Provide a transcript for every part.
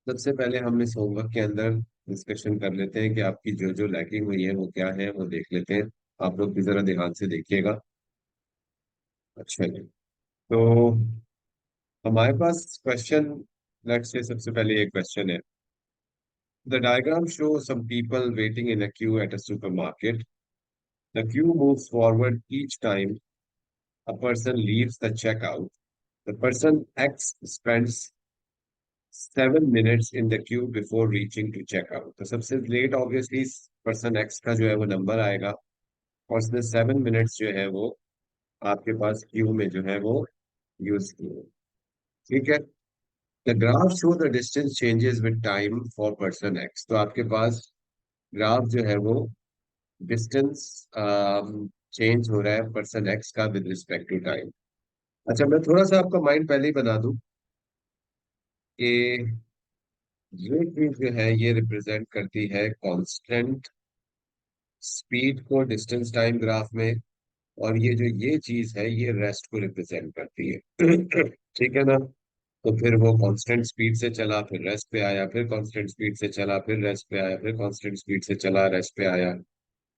सबसे पहले हम इस होमवर्क के अंदर डिस्कशन कर लेते हैं कि आपकी जो जो लैकिंग हुई है वो क्या है, वो देख लेते हैं। आप लोग भी जरा ध्यान से देखिएगा। अच्छा जी। तो हमारे पास क्वेश्चन, लेट्स से सबसे पहले एक क्वेश्चन है। The diagram show some people waiting in a queue at a supermarket. The queue moves forward each time a person leaves the checkout. The person X spends 7 minutes in the queue before reaching to checkout. तो सबसे late obviously person x का जो है वो number आएगा, और उसने 7 minutes जो है वो आपके पास क्यू में जो है वो यूज किए। ठीक है। The graph show the distance changes with time for person x. तो आपके पास ग्राफ जो है वो डिस्टेंस चेंज हो रहा है पर्सन एक्स का विद रिस्पेक्ट टू टाइम। अच्छा, मैं थोड़ा सा आपका माइंड पहले ही बना दूं कि ये चीज जो है ये रिप्रेजेंट करती है कांस्टेंट स्पीड को डिस्टेंस टाइम ग्राफ में, और ये जो ये चीज है ये रेस्ट को रिप्रेजेंट करती है। ठीक है ना। तो फिर वो कांस्टेंट स्पीड से चला, फिर रेस्ट पे आया, फिर कांस्टेंट स्पीड से चला, फिर रेस्ट पे आया, फिर कांस्टेंट स्पीड से चला, रेस्ट पे आया,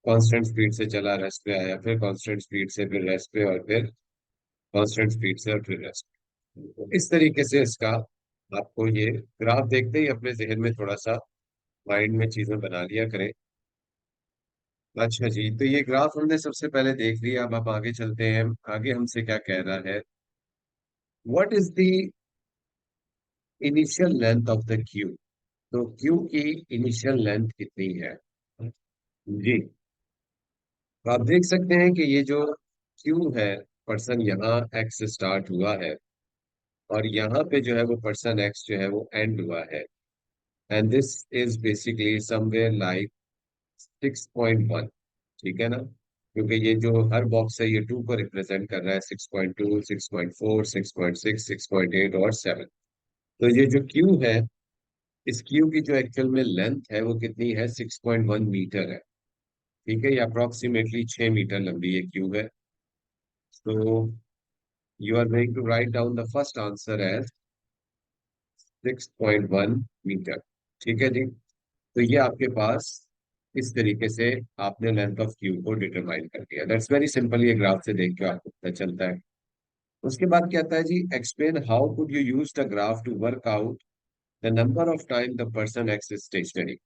कांस्टेंट स्पीड से चला, रेस्ट पे आया, फिर कांस्टेंट स्पीड से, फिर रेस्ट पे, और फिर कांस्टेंट स्पीड से, और फिर रेस्ट। इस तरीके से इसका आपको ये ग्राफ देखते ही अपने जहन में थोड़ा सा माइंड में चीजें बना लिया करें। अच्छा जी, तो ये ग्राफ हमने सबसे पहले देख लिया। अब आप आगे चलते हैं, आगे हमसे क्या कह रहा है। What is the initial length of the Q. तो क्यू की इनिशियल लेंथ कितनी है जी। तो आप देख सकते हैं कि ये जो क्यू है, पर्सन यहाँ एक्स से स्टार्ट हुआ है, और यहाँ पे जो है वो पर्सन एक्स जो है वो एंड हुआ है। And this is basically somewhere like 6.1। ठीक है ना। क्योंकि ये जो हर बॉक्स है ये टू को रिप्रेजेंट कर रहा है, 6.2, 6.4, 6.6, 6.8 और 7। तो ये जो क्यू है, इस क्यू की जो एक्चुअल में लेंथ है वो कितनी है, 6.1 मीटर है। ठीक है, ये अप्रोक्सीमेटली 6 मीटर लंबी ये क्यू है। तो you are going to write down the first answer as 6.1 metre. ठीक है जी। तो ये आपके पास इस तरीके से आपने लेंथ ऑफ क्यू को डिटरमाइन कर दिया। दैट्स वेरी सिंपल, ये ग्राफ से देख के आपको पता चलता है। उसके बाद क्या आता है जी, explain how could you use the graph to work out the number of time the person X stationary.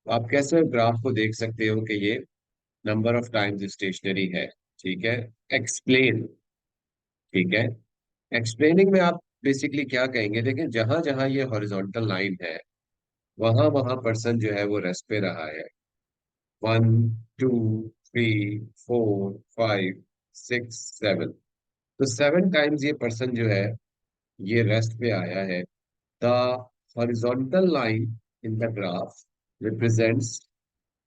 आप कैसे ग्राफ को देख सकते हो कि ये नंबर ऑफ टाइम्स स्टेशनरी है। ठीक है। एक्सप्लेन। ठीक है। एक्सप्लेनिंग में आप बेसिकली क्या कहेंगे, देखें जहां जहां ये हॉरिजॉन्टल लाइन है वहां वहां पर्सन जो है वो रेस्ट पे रहा है। 1, 2, 3, 4, 5, 6, 7। तो 7 टाइम्स ये पर्सन जो है ये रेस्ट पे आया है। The horizontal line in the graph represents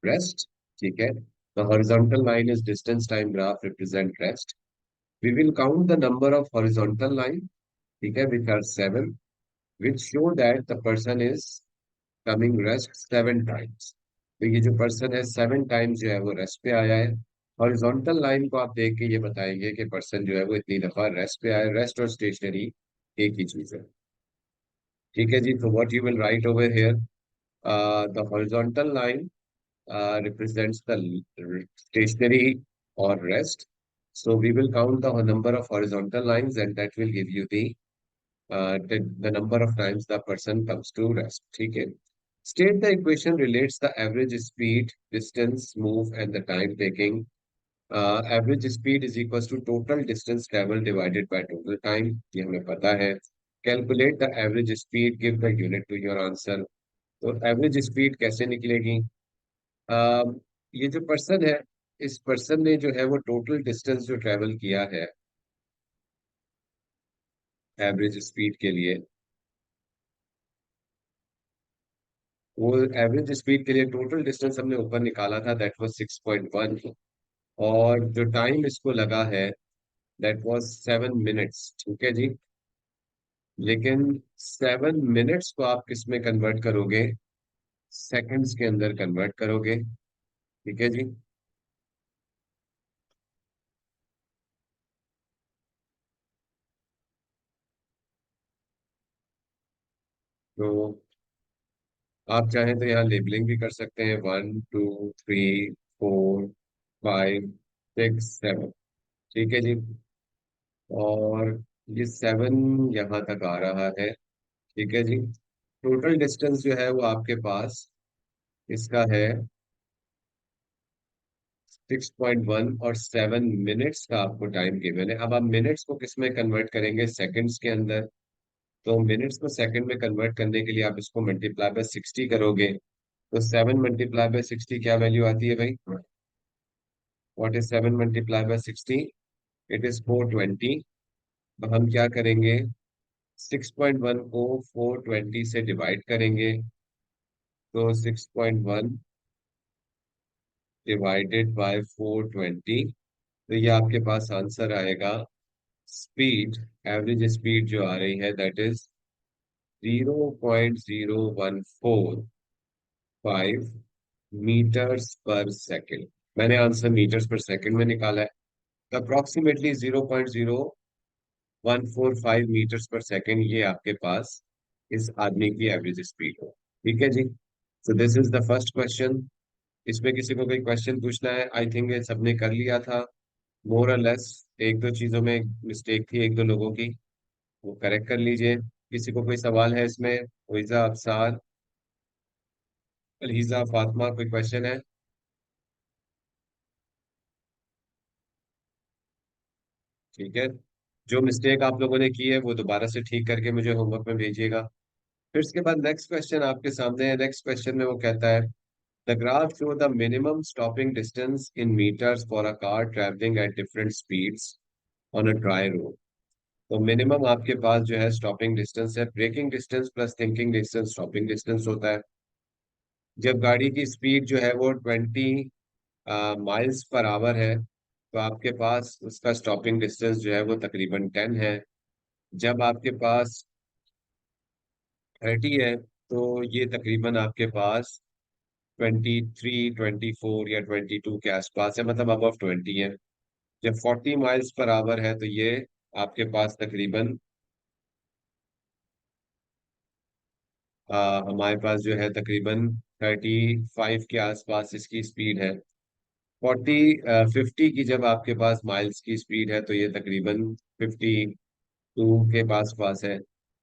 rest. ठीक है। The horizontal line is distance time graph represent rest. We will count the number of horizontal line, ठीक है, which are 7, which show that the person is coming rest 7 times. तो ये जो person है 7 times जो है वो रेस्ट पे आया है। हॉरिजॉन्टल लाइन को आप देख के ये बताएंगे कि पर्सन जो है वो इतनी दफा रेस्ट पे आया। रेस्ट और स्टेशनरी एक ही चीज है। ठीक है जी। तो what you will write over here, the horizontal line represents the stationary or rest. So we will count the number of horizontal lines, and that will give you the number of times the person comes to rest. ठीक है। State the equation relates the average speed, distance, move, and the time taking. Average speed is equals to total distance traveled divided by total time. ये हमें पता है। Calculate the average speed, give the unit to your answer. तो average speed कैसे निकलेगी। आ, ये जो person है, इस पर्सन ने जो है वो टोटल डिस्टेंस जो ट्रेवल किया है एवरेज स्पीड के लिए, वो एवरेज स्पीड के लिए टोटल डिस्टेंस हमने ऊपर निकाला था, दैट वाज 6.1। और जो टाइम इसको लगा है दैट वाज 7 मिनट्स। ठीक है जी। लेकिन 7 मिनट्स को आप किस में कन्वर्ट करोगे, सेकंड्स के अंदर कन्वर्ट करोगे। ठीक है जी। तो आप चाहें तो यहाँ लेबलिंग भी कर सकते हैं, 1 2 3 4 5 6 7। ठीक है जी। और ये 7 यहाँ तक आ रहा है। ठीक है जी। टोटल डिस्टेंस जो है वो आपके पास इसका है 6.1, और 7 मिनट्स का आपको टाइम गिवन है। अब आप मिनट्स को किस में कन्वर्ट करेंगे? सेकंड्स के अंदर। तो मिनट्स को सेकंड में कन्वर्ट करने के लिए आप इसको मल्टीप्लाई बाय 60 करोगे। तो 7 × 60 क्या वैल्यू आती है भाई? What is 7 × 60? It is 420। तो हम क्या करेंगे? 6.1 को 420 से डिवाइड करेंगे। तो 6.1 डिवाइडेड बाय 420, तो ये आपके पास आंसर आएगा। स्पीड, एवरेज स्पीड जो आ रही है दैट इज 0.0145 मीटर्स पर सेकेंड। मैंने आंसर मीटर्स पर सेकेंड में निकाला है। तो अप्रोक्सीमेटली 0.0145 मीटर्स पर सेकेंड ये आपके पास इस आदमी की एवरेज स्पीड हो। ठीक है जी। So this is the first question. इसमें किसी को कोई क्वेश्चन पूछना है? आई थिंक ये सबने कर लिया था मोर और लेस। एक दो चीजों में मिस्टेक थी एक दो लोगों की, वो करेक्ट कर लीजिए। किसी को कोई सवाल है इसमें? वहीजा, अफसार, अलीजा, फातिमा, कोई क्वेश्चन है? ठीक है। जो मिस्टेक आप लोगों ने की है वो दोबारा से ठीक करके मुझे होमवर्क में भेजिएगा। फिर इसके बाद नेक्स्ट क्वेश्चन आपके सामने है। नेक्स्ट क्वेश्चन में वो कहता है the graph show the minimum stopping distance in metres for a car travelling at different speeds on a dry road. तो मिनिमम आपके पास जो है स्टॉपिंग डिस्टेंस है। Braking distance plus thinking distance stopping distance होता है। जब गाड़ी की स्पीड जो है वो 20 माइल्स पर आवर है, तो आपके पास उसका स्टॉपिंग डिस्टेंस जो है वो तकरीबन 10 है। जब आपके पास 30 है, तो ये तकरीबन आपके पास 23 24 या 22 के आसपास है, मतलब अबव 20 है। जब 40 माइल्स पर आवर है तो ये आपके पास तकरीबन हमारे पास जो है तकरीबन 35 के आसपास इसकी स्पीड है। 50 की जब आपके पास माइल्स की स्पीड है तो ये तकरीबन 52 के पास पास है।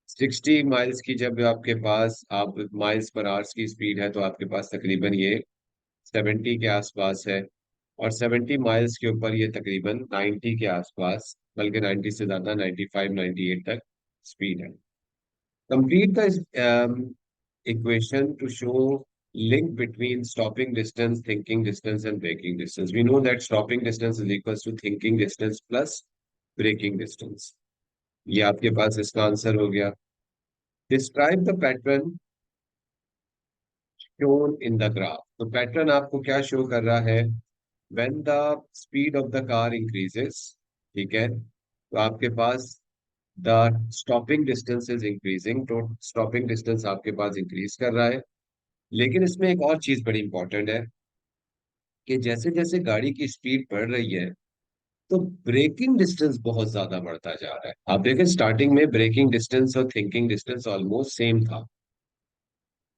60 माइल्स की जब आपके पास आप माइल्स पर आवर्स की स्पीड है तो आपके पास तकरीबन ये 70 के आसपास है। और 70 माइल्स के ऊपर ये तकरीबन 90 के आसपास, बल्कि 90 से ज्यादा, 95 98 तक स्पीड है। Complete the equation to show link between stopping distance, thinking distance, and braking distance. We know that stopping distance is equals to thinking distance plus braking distance. ये आपके पास इसका आंसर हो गया। Describe the pattern shown in the graph. तो pattern आपको क्या show कर रहा है? When the speed of the car increases, ठीक है, तो आपके पास the stopping distance is increasing, तो स्टॉपिंग डिस्टेंस आपके पास इंक्रीज कर रहा है। लेकिन इसमें एक और चीज बड़ी इंपॉर्टेंट है कि जैसे जैसे गाड़ी की स्पीड बढ़ रही है तो ब्रेकिंग डिस्टेंस बहुत ज्यादा बढ़ता जा रहा है। आप देखें स्टार्टिंग में ब्रेकिंग डिस्टेंस और थिंकिंग डिस्टेंस ऑलमोस्ट सेम था,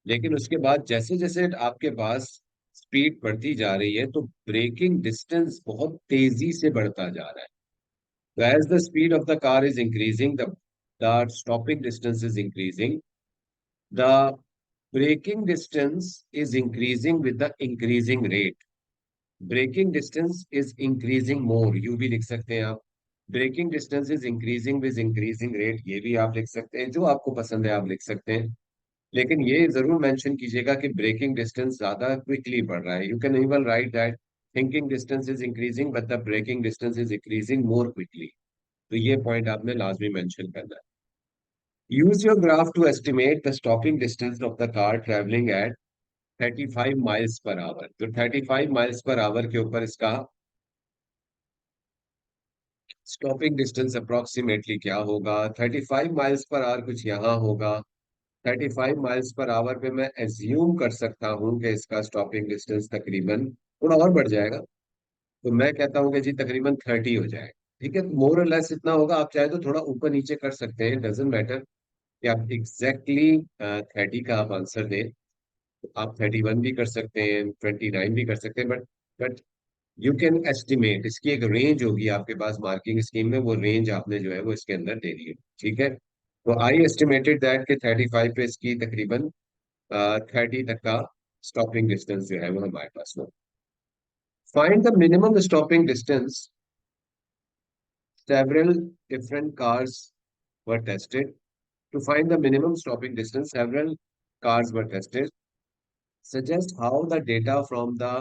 लेकिन उसके बाद जैसे जैसे आपके पास स्पीड बढ़ती जा रही है तो ब्रेकिंग डिस्टेंस बहुत तेजी से बढ़ता जा रहा है। तो as the speed of the car is increasing, the stopping distance is increasing, the braking distance is increasing with the increasing rate. Braking distance is increasing more, यू भी लिख सकते हैं आप। Braking distance is increasing with increasing rate, ये भी आप लिख सकते हैं। जो आपको पसंद है आप लिख सकते हैं। लेकिन ये जरूर मेंशन कीजिएगा कि ब्रेकिंग डिस्टेंस ज्यादा क्विकली बढ़ रहा है। You can even write that thinking distance is increasing but the braking distance is increasing more quickly. तो ये पॉइंट आपने लाजमी मेंशन करना है। Use your graph to estimate the stopping distance of the car travelling at 35 miles per hour. तो 35 miles per our के ऊपर इसका स्टॉपिंग डिस्टेंस अप्रोक्सीमेटली क्या होगा? 35 माइल्स पर आवर कुछ यहाँ होगा। 35 माइल्स पर आवर पे मैं एज्यूम कर सकता हूँ कि इसका स्टॉपिंग डिस्टेंस तकरीबन थोड़ा और बढ़ जाएगा। तो मैं कहता हूँ कि जी तकरीबन 30 हो जाएगा। ठीक है, मोर और लेस इतना होगा। आप चाहे तो थोड़ा ऊपर नीचे कर सकते हैं, डजेंट मैटर कि आप एग्जैक्टली 30 का आप आंसर दें। आप 31 भी कर सकते हैं, 29 भी कर सकते हैं, बट यू कैन एस्टिमेट, इसकी एक रेंज होगी आपके पास मार्किंग स्कीम में, वो रेंज आपने जो है वो इसके अंदर दे दी है। ठीक है, तो आई एस्टिमेटेड दैट के 35 पे इसकी तकरीबन 30 तक का स्टॉपिंग डिस्टेंस जो है वो हमारे पास हो। Find the minimum stopping distance, several different cars were tested. To find the minimum stopping distance, several cars were tested. Suggest how the data from the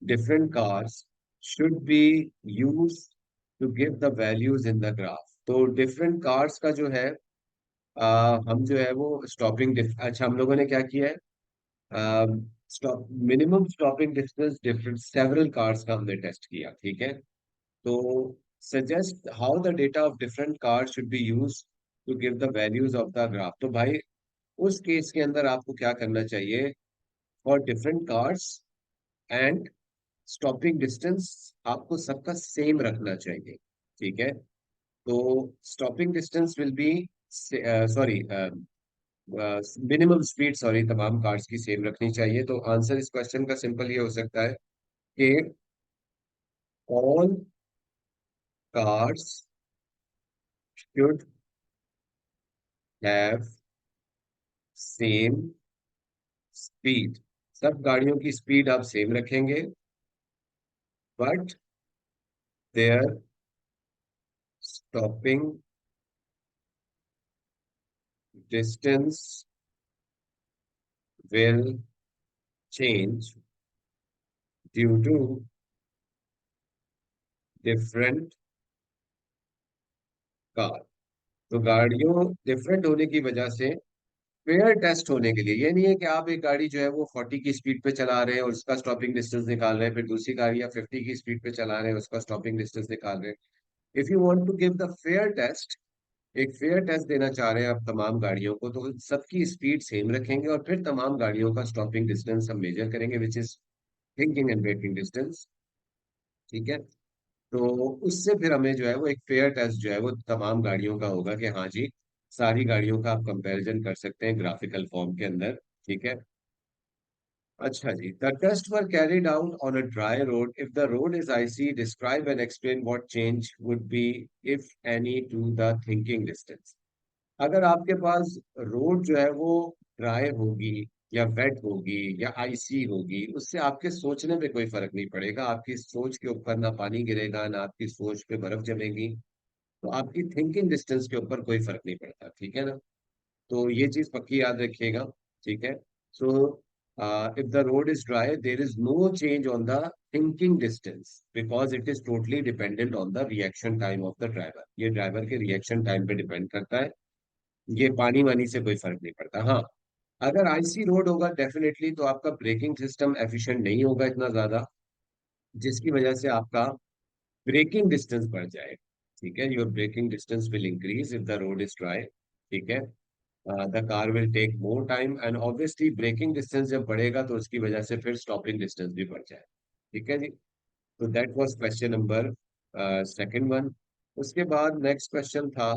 different cars should be used to give the values in the graph. तो different cars का जो है हम जो है वो stopping, अच्छा हम लोगों ने क्या किया है, stop minimum stopping distance different several cars का हमने टेस्ट किया। ठीक है, तो suggest how the data of different cars should be use to give the values of the graph. तो भाई उस केस के अंदर आपको क्या करना चाहिए, for different cars and stopping distance आपको सबका सेम रखना चाहिए। ठीक है, तो stopping distance will be, sorry, minimum speed, sorry, तमाम कार्स की सेम रखनी चाहिए। तो आंसर इस क्वेश्चन का सिंपल ये हो सकता है कि all cars should have same speed. सब गाड़ियों की स्पीड आप सेम रखेंगे, but their stopping distance will change due to different car. तो गाड़ियों डिफरेंट होने की वजह से फेयर टेस्ट होने के लिए, ये नहीं है कि आप एक गाड़ी जो है वो 40 की स्पीड पे चला रहे हैं और उसका स्टॉपिंग डिस्टेंस निकाल रहे हैं, फिर दूसरी गाड़ी आप 50 की स्पीड पे चला रहे हैं उसका स्टॉपिंग डिस्टेंस निकाल रहे हैं। If you want to give the fair test, एक फेयर टेस्ट देना चाह रहे हैं आप तमाम गाड़ियों को, तो सबकी स्पीड सेम रखेंगे और फिर तमाम गाड़ियों का स्टॉपिंग डिस्टेंस हम मेजर करेंगे, which is thinking and braking distance. ठीक है, तो उससे फिर हमें जो है वो एक फेयर टेस्ट जो है वो तमाम गाड़ियों का होगा कि हाँ जी, सारी गाड़ियों का आप कंपैरिजन कर सकते हैं ग्राफिकल फॉर्म के अंदर। ठीक है, अच्छा जी, the test were carried out on a dry road, if the road is icy describe and explain what change would be if any to the thinking distance. अगर आपके पास रोड जो है वो ड्राई होगी या वेट होगी या आईसी होगी, उससे आपके सोचने पे कोई फर्क नहीं पड़ेगा। आपकी सोच के ऊपर ना पानी गिरेगा ना आपकी सोच पे बर्फ जमेगी, तो आपकी थिंकिंग डिस्टेंस के ऊपर कोई फर्क नहीं पड़ता। ठीक है ना, तो ये चीज पक्की याद रखिएगा। ठीक है, so if the road is dry there is no change on the thinking distance because it is totally dependent on the reaction time of the driver. ये ड्राइवर के रिएक्शन टाइम पे डिपेंड करता है, ये पानी वानी से कोई फर्क नहीं पड़ता। हाँ, अगर आईसी रोड होगा डेफिनेटली तो आपका ब्रेकिंग सिस्टम एफिशिएंट नहीं होगा इतना ज्यादा, जिसकी वजह से आपका ब्रेकिंग डिस्टेंस बढ़ जाए। ठीक है, your braking distance will increase if the road is dry. ठीक है, the car will take more time and obviously braking distance जब बढ़ेगा तो उसकी वजह से फिर स्टॉपिंग डिस्टेंस भी बढ़ जाए। ठीक है जी, तो that was question number second one. उसके बाद नेक्स्ट क्वेश्चन था,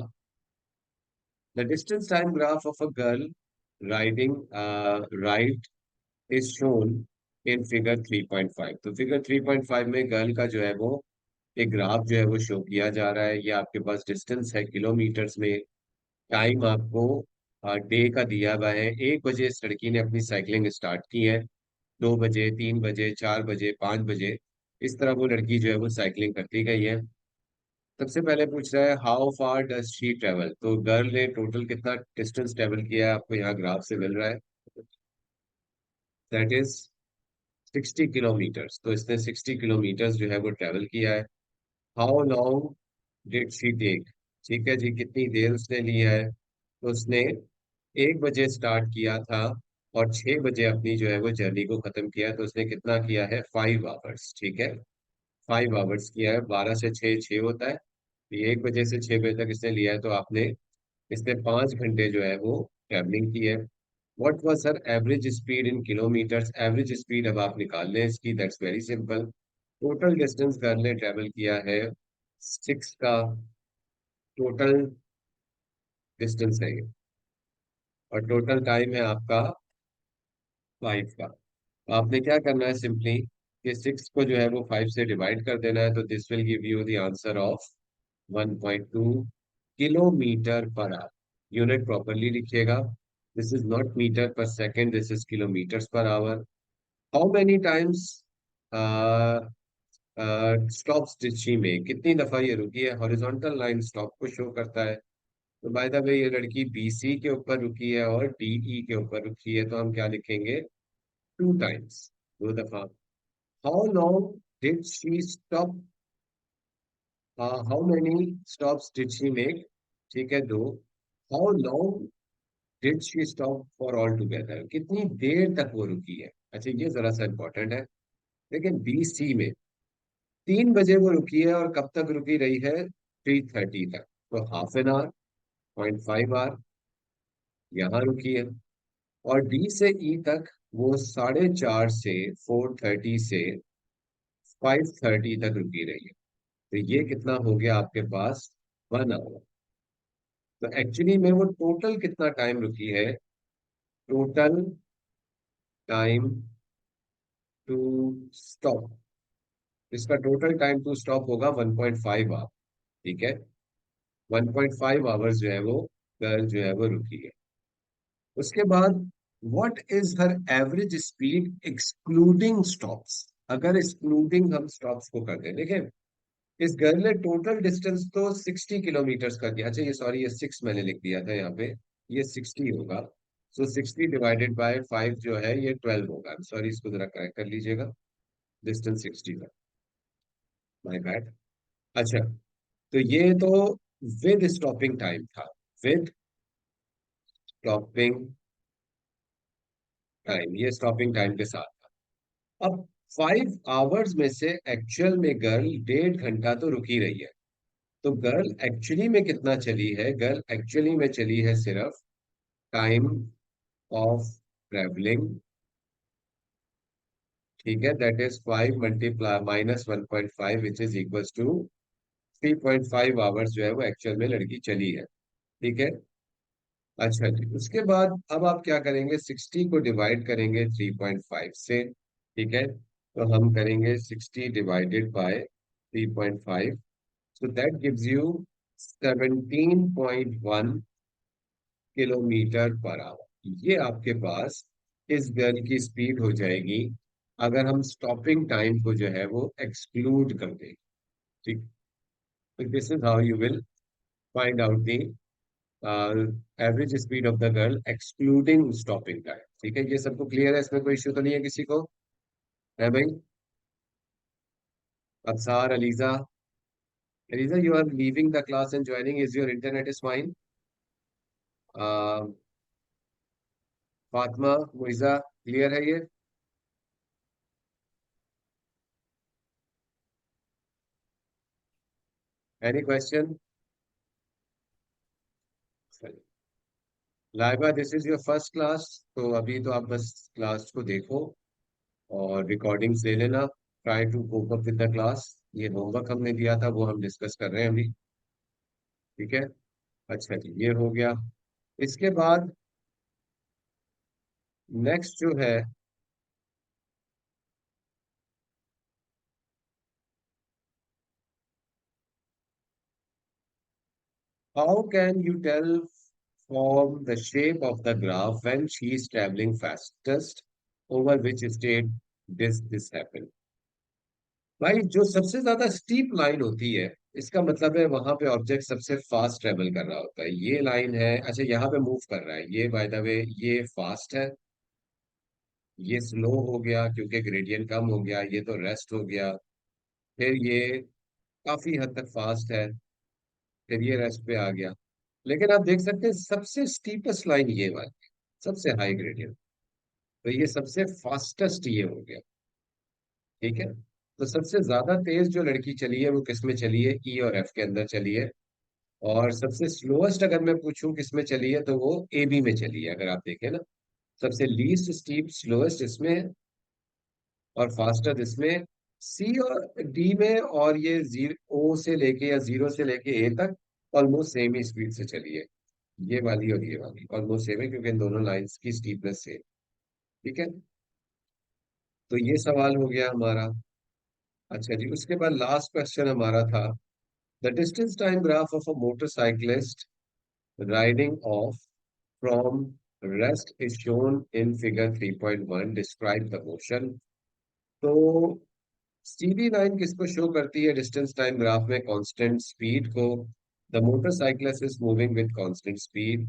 the distance time graph of a girl riding right is shown in figure 3.5। तो फिगर 3.5 में गर्ल का जो है वो एक ग्राफ जो है वो शो किया जा रहा है। ये आपके पास डिस्टेंस है किलोमीटर्स में, टाइम आपको डे का दिया हुआ है। 1 बजे इस लड़की ने अपनी साइकिलिंग स्टार्ट की है, 2 बजे, 3 बजे, 4 बजे, 5 बजे, इस तरह वो लड़की जो है वो साइकिलिंग करती गई है। सबसे पहले पूछ रहा है how far does she travel. तो गर्ल ने टोटल कितना डिस्टेंस ट्रेवल किया है आपको यहाँ ग्राफ से मिल रहा है, दैट इज 60 किलोमीटर्स। तो इसने 60 किलोमीटर्स जो है वो ट्रेवल किया है। How long did she take, ठीक है जी, कितनी देर उसने लिया है। तो उसने 1 बजे स्टार्ट किया था और 6 बजे अपनी जो है वो जर्नी को खत्म किया है। तो उसने कितना किया है, 5 आवर्स। ठीक है, 5 आवर्स किया है, 12 से 6, 6 होता है। तो ये 1 बजे से 6 बजे तक इसने लिया है, तो आपने इसने 5 घंटे जो है वो ट्रैवलिंग की है। What was her average speed in kilometres, average speed अब आप निकाल लें इसकी, that's very simple. Total distance girl ने ट्रेवल किया है 6 का टोटल डिस्टेंस है ये, और टोटल टाइम है आपका फाइव का। आपने क्या करना है सिंपली, कि सिक्स को जो है वो फाइव से डिवाइड कर देना है, तो this will give you the answer of 1.2 kilometre per hour. Unit properly लिखिएगा। दिस इज नॉट मीटर पर second, this is kilometres per hour. How many times stops did she make, कितनी दफा ये रुकी है। हॉरिजॉन्टल लाइन स्टॉप को show करता है। तो बाय द वे ये लड़की बीसी के ऊपर रुकी है और डीई के ऊपर रुकी है, तो हम क्या लिखेंगे, टू टाइम्स, दो दफा। How long did she stop, how many stops did she make, ठीक है, दो। How long did she stop for all together, कितनी देर तक वो रुकी है। अच्छा ये जरा सा इंपॉर्टेंट है। लेकिन बी सी में 3 बजे वो रुकी है और कब तक रुकी रही है, 3:30 तक, तो हाफ एन आवर, 0.5 आवर यहाँ रुकी है। और डी से ई तक वो 4:30 से 4:30 से 5:30 तक रुकी रही है। तो ये कितना हो गया आपके पास, 1 आवर। तो एक्चुअली में वो टोटल कितना टाइम रुकी है, टोटल टाइम टू स्टॉप, इसका टोटल टाइम टू स्टॉप होगा 1.5 आवर। ठीक है, 1.5 आवर्स जो है वो गर्ल जो है वो रुकी है। उसके बाद what is her average speed excluding stops, अगर एक्सक्लूडिंग हम स्टॉप्स को कर दें, देखिए इस गर्ल ने टोटल डिस्टेंस तो 60 किलोमीटर कर दिया। अच्छा ये सॉरी, ये सिक्स मैंने लिख दिया था यहाँ पे, ये 60 होगा। सो 60 डिवाइडेड बाय 5 जो है ये 12 होगा। सॉरी, इसको जरा करेक्ट कर लीजिएगा, डिस्टेंस 60 था, माय बैड। अच्छा, तो ये तो विद स्टॉपिंग टाइम था, विद स्टॉपिंग टाइम, ये स्टॉपिंग टाइम के साथ था। अब 5 आवर्स में से एक्चुअल में गर्ल 1.5 घंटा तो रुकी रही है। तो गर्ल एक्चुअली में कितना चली है, गर्ल एक्चुअली में चली है सिर्फ टाइम ऑफ ट्रेवलिंग, ठीक है, that is 5 multiply minus 1.5 which is equal to 3.5 hours जो है वो एक्चुअल में लड़की चली है। ठीक है। अच्छा जी, उसके बाद अब आप क्या करेंगे, 60 को डिवाइड करेंगे 3.5 से। ठीक है, तो हम करेंगे 60 divided by 3.5, so that gives you 17.1 kilometre per hour. ये आपके पास इस गर्ल की स्पीड हो जाएगी, अगर हम स्टॉपिंग टाइम को जो है वो एक्सक्लूड कर दें। ठीक, तो this is how you will find out the average speed of the girl excluding stopping time. ठीक है, ये सबको क्लियर है, इसमें कोई इश्यू तो नहीं है किसी को, है भाई। Absar, Aliza, Aliza you are leaving the class and joining, is your internet is fine. Fatima, Muiza, clear है ये, any question. Laiba, this is your first class, तो अभी तो आप बस क्लास को देखो और रिकॉर्डिंग्स ले लेना। Try to cope up with the class. ये होमवर्क हमने दिया था वो हम डिस्कस कर रहे हैं अभी। ठीक है। अच्छा जी, ये हो गया। इसके बाद नेक्स्ट जो है, how can you tell from the shape of the graph when she is traveling fastest, over which state this happen। भाई जो सबसे ज्यादा स्टीप लाइन होती है, इसका मतलब है वहां पे ऑब्जेक्ट सबसे फास्ट ट्रेवल कर रहा होता है। ये लाइन है, अच्छा यहाँ पे मूव कर रहा है, ये बाय द वे ये फास्ट है, ये स्लो हो गया क्योंकि ग्रेडियंट कम हो गया, ये तो रेस्ट हो गया। फिर ये काफी हद तक फास्ट है, फिर ये रेस्ट पे आ गया। लेकिन आप देख सकते हैं सबसे स्टीपेस्ट लाइन ये वाली, सबसे हाई ग्रेडियंट, तो ये सबसे फास्टेस्ट ये हो गया। ठीक है, तो सबसे ज्यादा तेज जो लड़की चली है वो किस में चली है, ई और एफ के अंदर चली है। और सबसे स्लोएस्ट अगर मैं पूछूं किस में चली है, तो वो ए बी में चली है, अगर आप देखें ना। सबसे लीस्ट स्टीप स्लोएस्ट इसमें और फास्टेस्ट इसमें सी और डी में। और ये जीरो ओ से लेके या जीरो से लेके ए तक ऑलमोस्ट सेम ही स्पीड से चली है। ये वाली और ये वाली ऑलमोस्ट सेम है क्योंकि इन दोनों लाइंस की स्टीपनेस सेम। ठीक है। तो ये सवाल हो गया हमारा। अच्छा जी, उसके बाद लास्ट क्वेश्चन हमारा था, the distance time graph of a motorcyclist riding off from rest is shown in figure 3.1, describe the motion. तो सीधी लाइन किसको शो करती है डिस्टेंस टाइम ग्राफ में? कांस्टेंट स्पीड को। The motorcyclist is moving with constant speed.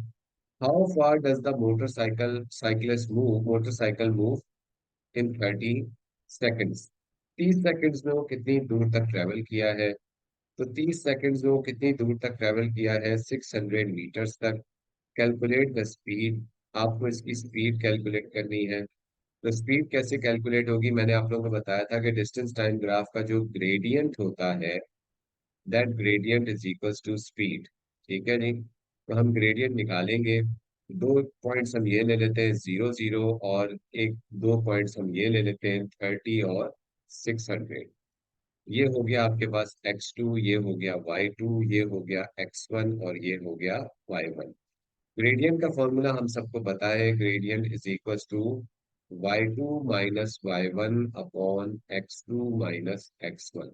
How far does the motorcycle move in 30 seconds? 30 seconds में वो कितनी दूर तक ट्रेवल किया है? तो 30 सेकेंड्स में वो कितनी दूर तक ट्रेवल किया है? 600 मीटर्स तक। Calculate the speed. आपको इसकी स्पीड कैलकुलेट करनी है। तो स्पीड कैसे कैलकुलेट होगी? मैंने आप लोगों को बताया था कि डिस्टेंस टाइम ग्राफ का जो ग्रेडियंट होता है, that gradient is equals to speed. ठीक है जी, तो हम ग्रेडियंट निकालेंगे। दो पॉइंट्स हम ये ले लेते हैं, 0 0, और एक दो पॉइंट्स हम ये ले लेते हैं, 30 और 600। ये हो गया आपके पास x2, ये हो गया y2, ये हो गया x1, और ये हो गया y1। ग्रेडियंट का फॉर्मूला हम सबको पता है, gradient is equal to y2 - y1 upon x2 - x1।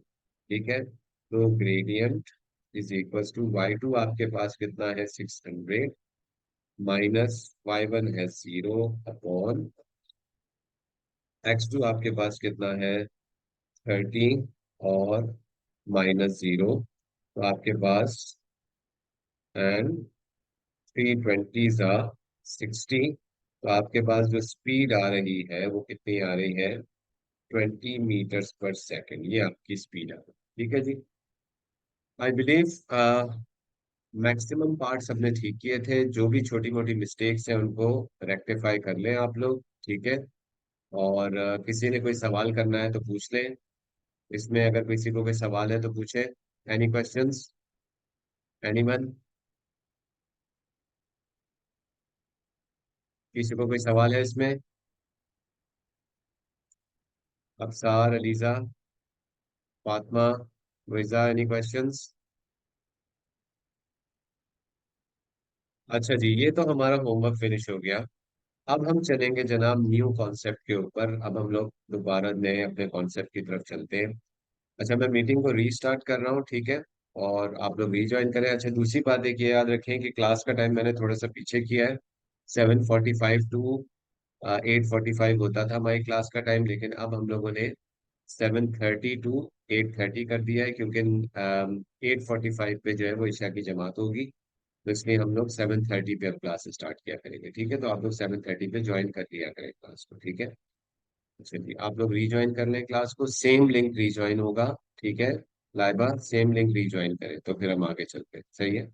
ठीक है, तो gradient is equal to y2 आपके पास कितना है? 600, माइनस y1 है 0, अपॉन x2 आपके पास कितना है? 30, और -0, तो आपके पास, एंड 320 ज़ा 60। तो आपके पास जो स्पीड आ रही है वो कितनी आ रही है? 20 मीटर्स पर सेकेंड, ये आपकी स्पीड आ रही है। ठीक है जी, आई बिलीव मैक्सिमम पार्ट सबने ठीक किए थे। जो भी छोटी मोटी मिस्टेक्स हैं उनको रेक्टिफाई कर लें आप लोग। ठीक है, और किसी ने कोई सवाल करना है तो पूछ लें। इसमें अगर किसी को कोई सवाल है तो पूछे। Any questions? एनीवन? किसी को कोई सवाल है इसमें? अफसार, अलीजा, फातिमा, विजा, एनी क्वेश्चंस? अच्छा जी, ये तो हमारा होमवर्क फिनिश हो गया। अब हम चलेंगे जनाब न्यू कॉन्सेप्ट के ऊपर। अब हम लोग दोबारा नए अपने कॉन्सेप्ट की तरफ चलते हैं। अच्छा, मैं मीटिंग को रीस्टार्ट कर रहा हूँ, ठीक है? और आप लोग रीज्वाइन करें। अच्छा, दूसरी बात एक ये याद रखें कि क्लास का टाइम मैंने थोड़ा सा पीछे किया है। 7:45 to 8:45 होता था हमारी क्लास का टाइम, लेकिन अब हम लोगों ने 7:30 to 8:30 कर दिया है, क्योंकि 8:45 पे जो है वो ईशा की जमात होगी। तो इसलिए हम लोग 7:30 पे अब क्लास स्टार्ट किया करेंगे। ठीक है, तो आप लोग 7:30 पे ज्वाइन कर लिया करें क्लास को। ठीक है, चलिए आप लोग रीज्वाइन कर लें क्लास को, सेम लिंक रीज्वाइन होगा। ठीक है, लाइबा सेम लिंक रीज्वाइन करें, तो फिर हम आगे चलते हैं। सही है।